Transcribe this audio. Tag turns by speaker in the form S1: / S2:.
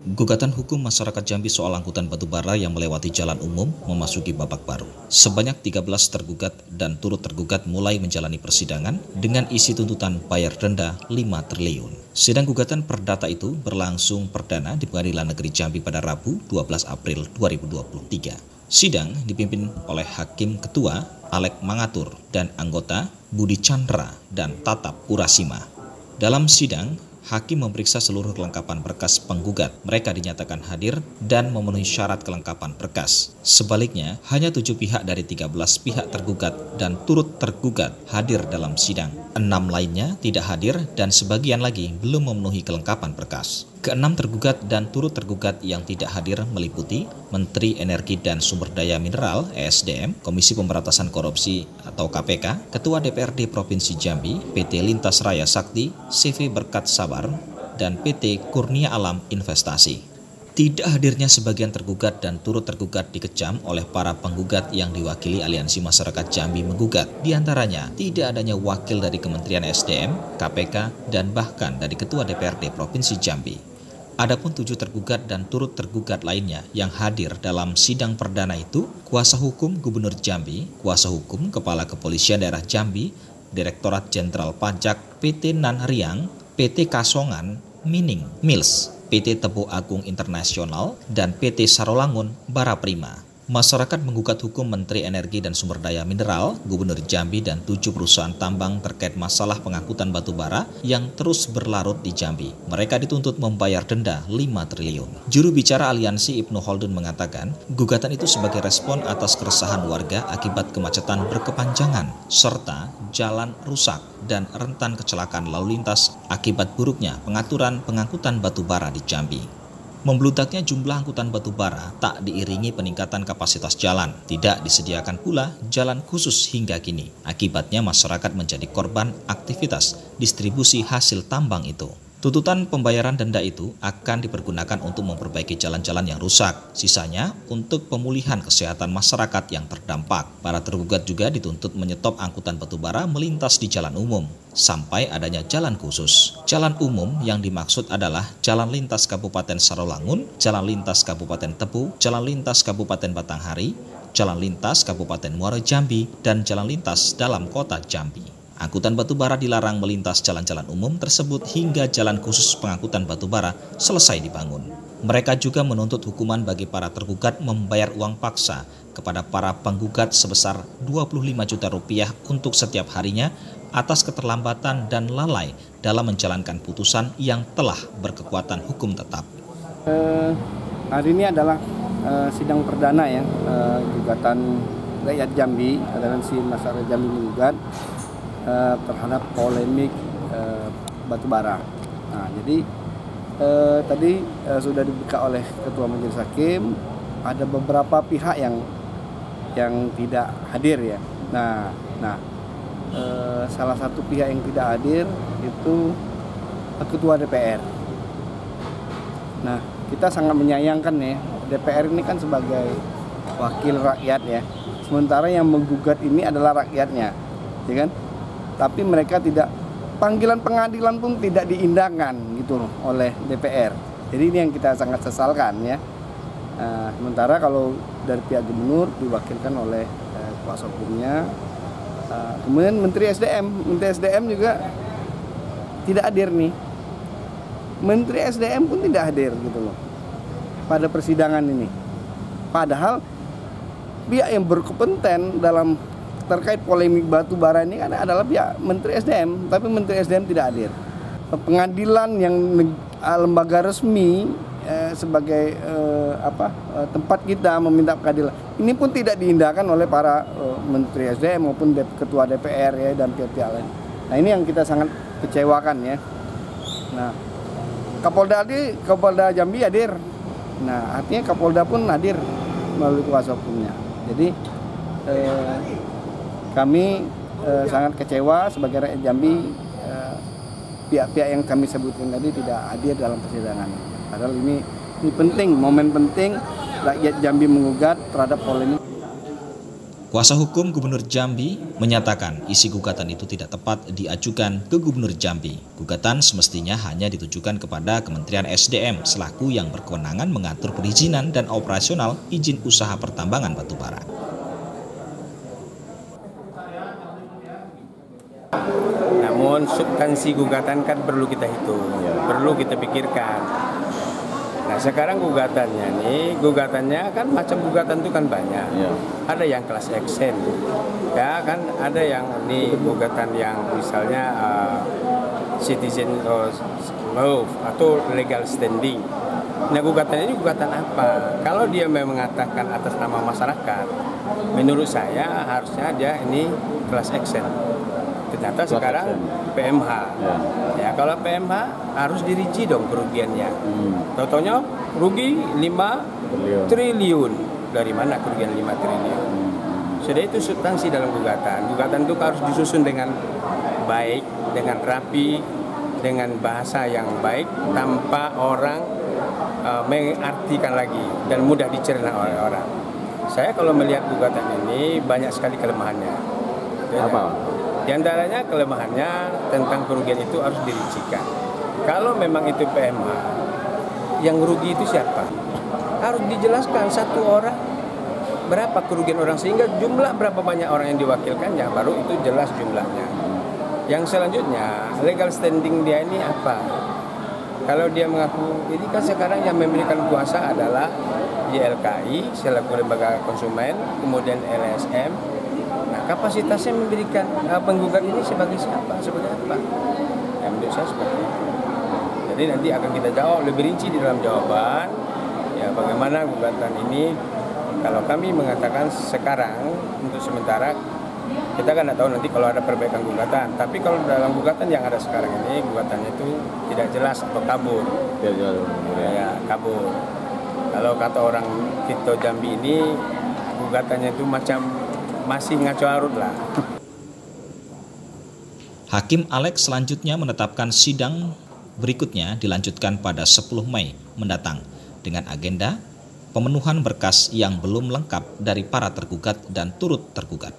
S1: Gugatan hukum masyarakat Jambi soal angkutan batubara yang melewati jalan umum memasuki babak baru. Sebanyak 13 tergugat dan turut tergugat mulai menjalani persidangan dengan isi tuntutan bayar denda 5 triliun. Sidang gugatan perdata itu berlangsung perdana di Pengadilan Negeri Jambi pada Rabu 12 April 2023. Sidang dipimpin oleh Hakim Ketua Alek Mangatur dan anggota Budi Chandra dan Tatap Urasima. Dalam sidang, Hakim memeriksa seluruh kelengkapan berkas penggugat. Mereka dinyatakan hadir dan memenuhi syarat kelengkapan berkas. Sebaliknya, hanya 7 pihak dari 13 pihak tergugat dan turut tergugat hadir dalam sidang. 6 lainnya tidak hadir dan sebagian lagi belum memenuhi kelengkapan berkas. Keenam tergugat dan turut tergugat yang tidak hadir meliputi Menteri Energi dan Sumber Daya Mineral (ESDM), Komisi Pemberantasan Korupsi atau KPK, Ketua DPRD Provinsi Jambi, PT Lintas Raya Sakti, CV Berkat Sabar, dan PT Kurnia Alam Investasi. Tidak hadirnya sebagian tergugat dan turut tergugat dikecam oleh para penggugat yang diwakili Aliansi Masyarakat Jambi Menggugat. Di antaranya, tidak adanya wakil dari Kementerian SDM, KPK, dan bahkan dari Ketua DPRD Provinsi Jambi. Adapun 7 tergugat dan turut tergugat lainnya yang hadir dalam sidang perdana itu, Kuasa Hukum Gubernur Jambi, Kuasa Hukum Kepala Kepolisian Daerah Jambi, Direktorat Jenderal Pajak PT Nan Riang, PT Kasongan, Mining, Mills, PT Tebu Agung Internasional, dan PT Sarolangun Baraprima. Masyarakat menggugat hukum Menteri Energi dan Sumber Daya Mineral, Gubernur Jambi, dan 7 perusahaan tambang terkait masalah pengangkutan batubara yang terus berlarut di Jambi. Mereka dituntut membayar denda 5 triliun. Juru bicara Aliansi Ibnu Holdun mengatakan, gugatan itu sebagai respon atas keresahan warga akibat kemacetan berkepanjangan, serta jalan rusak dan rentan kecelakaan lalu lintas akibat buruknya pengaturan pengangkutan batubara di Jambi. Membludaknya jumlah angkutan batubara tak diiringi peningkatan kapasitas jalan. Tidak disediakan pula jalan khusus hingga kini. Akibatnya masyarakat menjadi korban aktivitas distribusi hasil tambang itu. Tuntutan pembayaran denda itu akan dipergunakan untuk memperbaiki jalan-jalan yang rusak. Sisanya untuk pemulihan kesehatan masyarakat yang terdampak. Para tergugat juga dituntut menyetop angkutan batubara melintas di jalan umum sampai adanya jalan khusus. Jalan umum yang dimaksud adalah Jalan Lintas Kabupaten Sarolangun, Jalan Lintas Kabupaten Tebu, Jalan Lintas Kabupaten Batanghari, Jalan Lintas Kabupaten Muaro Jambi, dan Jalan Lintas dalam Kota Jambi. Angkutan batubara dilarang melintas jalan-jalan umum tersebut hingga jalan khusus pengangkutan batubara selesai dibangun. Mereka juga menuntut hukuman bagi para tergugat membayar uang paksa kepada para penggugat sebesar 25 juta rupiah untuk setiap harinya atas keterlambatan dan lalai dalam menjalankan putusan yang telah berkekuatan hukum tetap.
S2: Hari ini adalah sidang perdana ya, gugatan rakyat Jambi, Aliansi Masyarakat Jambi Menggugat terhadap polemik batubara. Nah, jadi tadi sudah dibuka oleh Ketua Majelis Hakim, ada beberapa pihak yang tidak hadir ya. Nah, salah satu pihak yang tidak hadir itu Ketua DPR. Nah, kita sangat menyayangkan ya, DPR ini kan sebagai wakil rakyat ya. Sementara yang menggugat ini adalah rakyatnya, ya kan? Tapi mereka tidak, panggilan pengadilan pun tidak diindahkan gitu loh oleh DPR. Jadi ini yang kita sangat sesalkan ya. Sementara kalau dari pihak gubernur diwakilkan oleh kuasa hukumnya, kemudian Menteri SDM juga tidak hadir nih. Menteri SDM pun tidak hadir gitu loh pada persidangan ini. Padahal pihak yang berkompeten dalam terkait polemik batubara ini kan adalah pihak Menteri SDM, tapi Menteri SDM tidak hadir. Pengadilan yang lembaga resmi sebagai tempat kita meminta keadilan ini pun tidak diindahkan oleh para Menteri SDM maupun Ketua DPR ya dan pihak-pihak lain. Nah, ini yang kita sangat kecewakan ya. Nah, Kapolda Jambi hadir. Nah, artinya Kapolda pun hadir melalui kuasa hukumnya. Jadi kami sangat kecewa sebagai rakyat Jambi, pihak-pihak yang kami sebutkan tadi tidak hadir dalam persidangan. Padahal ini penting, momen penting rakyat Jambi menggugat terhadap polemik.
S1: Kuasa hukum Gubernur Jambi menyatakan isi gugatan itu tidak tepat diajukan ke Gubernur Jambi. Gugatan semestinya hanya ditujukan kepada Kementerian SDM selaku yang berkewenangan mengatur perizinan dan operasional izin usaha pertambangan batubara.
S3: Namun substansi gugatan kan perlu kita hitung, perlu kita pikirkan. Nah sekarang gugatannya kan macam gugatan itu kan banyak. Ada yang class action, ya kan, ada yang ini gugatan yang misalnya citizen law atau legal standing. Nah gugatan ini gugatan apa? Kalau dia mengatakan atas nama masyarakat, menurut saya harusnya dia ini class action. Ternyata sekarang PMH. Ya kalau PMH harus dirinci dong kerugiannya. Contohnya rugi 5 triliun. Dari mana kerugian 5 triliun? Sudah itu substansi dalam gugatan. Gugatan itu harus disusun dengan baik, dengan rapi, dengan bahasa yang baik, tanpa orang mengartikan lagi dan mudah dicerna oleh orang. Saya kalau melihat gugatan ini banyak sekali kelemahannya.
S4: Apa?
S3: Di antaranya kelemahannya tentang kerugian itu harus dirincikan. Kalau memang itu PMH, yang rugi itu siapa? Harus dijelaskan satu orang berapa kerugian orang, sehingga jumlah berapa banyak orang yang diwakilkannya, baru itu jelas jumlahnya. Yang selanjutnya, legal standing dia ini apa? Kalau dia mengaku, ini kan sekarang yang memberikan kuasa adalah YLKI selaku lembaga konsumen, kemudian LSM. Nah, kapasitasnya memberikan penggugat ini sebagai siapa, sebagai apa? Ya, menurut saya seperti itu. Jadi nanti akan kita jawab lebih rinci di dalam jawaban. Ya, bagaimana gugatan ini? Kalau kami mengatakan sekarang untuk sementara kita kan tidak tahu nanti kalau ada perbaikan gugatan. Tapi kalau dalam gugatan yang ada sekarang ini, gugatannya itu tidak jelas atau kabur. Ya, kabur. Kalau kata orang Tito Jambi ini, gugatannya itu macam masih ngaco arut lah.
S1: Hakim Alex selanjutnya menetapkan sidang berikutnya dilanjutkan pada 10 Mei mendatang dengan agenda pemenuhan berkas yang belum lengkap dari para tergugat dan turut tergugat.